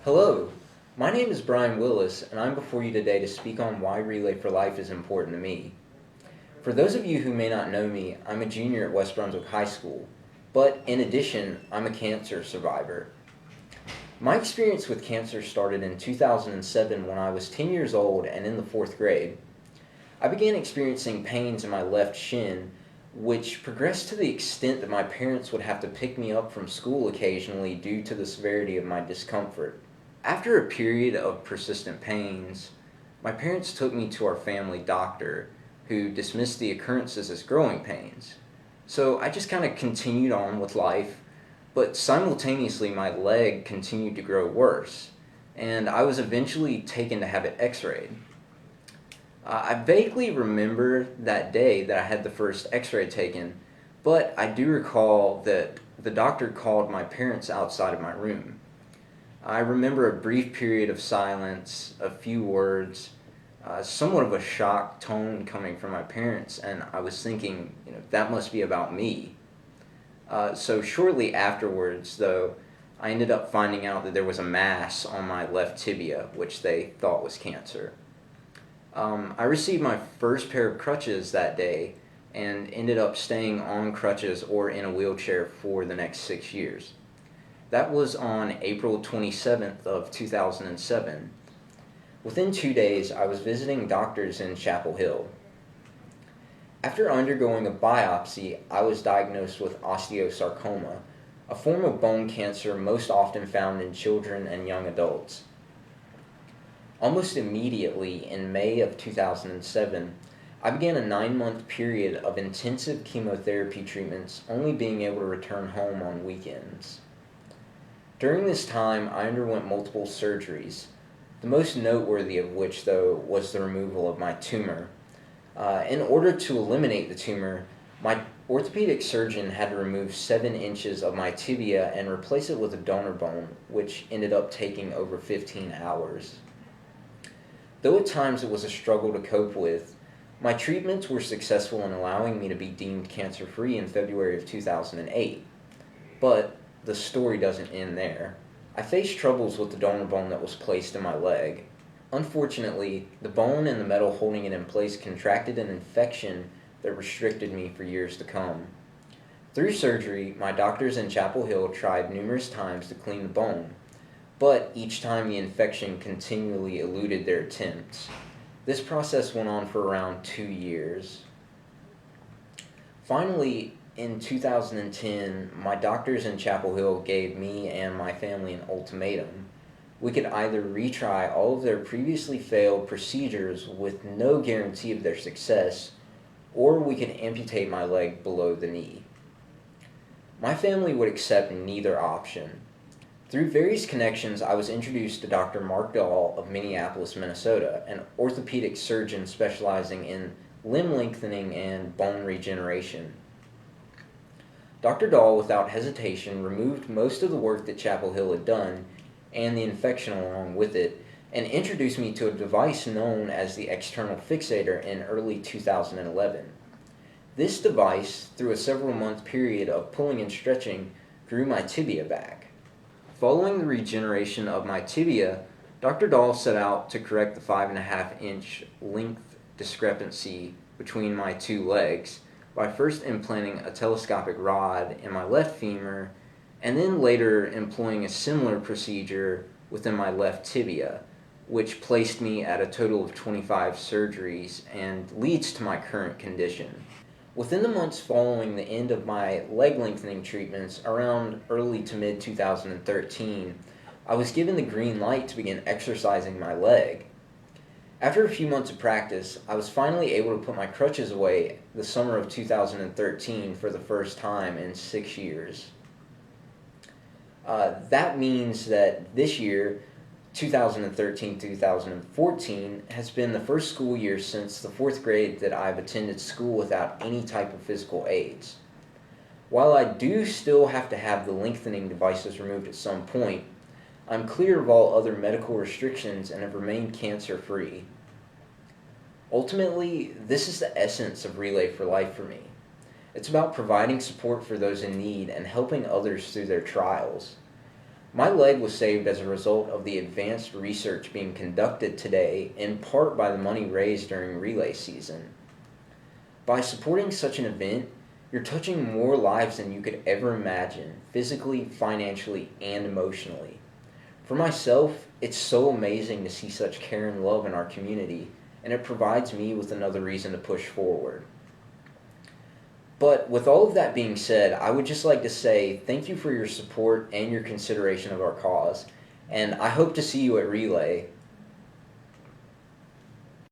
Hello, my name is BryanWillis, and I'm before you today to speak on why Relay for Life is important to me. For those of you who may not know me, I'm a junior at West Brunswick High School, but in addition, I'm a cancer survivor. My experience with cancer started in 2007 when I was 10 years old and in the 4th grade. I began experiencing pains in my left shin, which progressed to the extent that my parents would have to pick me up from school occasionally due to the severity of my discomfort. After a period of persistent pains, my parents took me to our family doctor, who dismissed the occurrences as growing pains. So I just kind of continued on with life, but simultaneously my leg continued to grow worse, and I was eventually taken to have it x-rayed. I vaguely remember that day that I had the first x-ray taken, but I do recall that the doctor called my parents outside of my room. I remember a brief period of silence, a few words, somewhat of a shocked tone coming from my parents, and I was thinking, that must be about me. So shortly afterwards, though, I ended up finding out that there was a mass on my left tibia, which they thought was cancer. I received my first pair of crutches that day and ended up staying on crutches or in a wheelchair for the next 6 years. That was on April 27th of 2007. Within 2 days, I was visiting doctors in Chapel Hill. After undergoing a biopsy, I was diagnosed with osteosarcoma, a form of bone cancer most often found in children and young adults. Almost immediately, in May of 2007, I began a 9-month period of intensive chemotherapy treatments, only being able to return home on weekends. During this time, I underwent multiple surgeries, the most noteworthy of which, though, was the removal of my tumor. In order to eliminate the tumor, my orthopedic surgeon had to remove 7 inches of my tibia and replace it with a donor bone, which ended up taking over 15 hours. Though at times it was a struggle to cope with, my treatments were successful in allowing me to be deemed cancer-free in February of 2008. But the story doesn't end there. I faced troubles with the donor bone that was placed in my leg. Unfortunately, the bone and the metal holding it in place contracted an infection that restricted me for years to come. Through surgery, my doctors in Chapel Hill tried numerous times to clean the bone, but each time the infection continually eluded their attempts. This process went on for around 2 years. Finally, in 2010, my doctors in Chapel Hill gave me and my family an ultimatum. We could either retry all of their previously failed procedures with no guarantee of their success, or we could amputate my leg below the knee. My family would accept neither option. Through various connections, I was introduced to Dr. Mark Dahl of Minneapolis, Minnesota, an orthopedic surgeon specializing in limb lengthening and bone regeneration. Dr. Dahl, without hesitation, removed most of the work that Chapel Hill had done, and the infection along with it, and introduced me to a device known as the external fixator in early 2011. This device, through a several-month period of pulling and stretching, grew my tibia back. Following the regeneration of my tibia, Dr. Dahl set out to correct the 5.5-inch length discrepancy between my two legs by first implanting a telescopic rod in my left femur, and then later employing a similar procedure within my left tibia, which placed me at a total of 25 surgeries and leads to my current condition. Within the months following the end of my leg lengthening treatments, around early to mid-2013, I was given the green light to begin exercising my leg. After a few months of practice, I was finally able to put my crutches away the summer of 2013 for the first time in 6 years. That means that this year, 2013-2014, has been the first school year since the 4th grade that I've attended school without any type of physical aids. While I do still have to have the lengthening devices removed at some point, I'm clear of all other medical restrictions and have remained cancer-free. Ultimately, this is the essence of Relay for Life for me. It's about providing support for those in need and helping others through their trials. My leg was saved as a result of the advanced research being conducted today, in part by the money raised during relay season. By supporting such an event, you're touching more lives than you could ever imagine, physically, financially, and emotionally. For myself, it's so amazing to see such care and love in our community, and it provides me with another reason to push forward. But with all of that being said, I would just like to say thank you for your support and your consideration of our cause, and I hope to see you at Relay.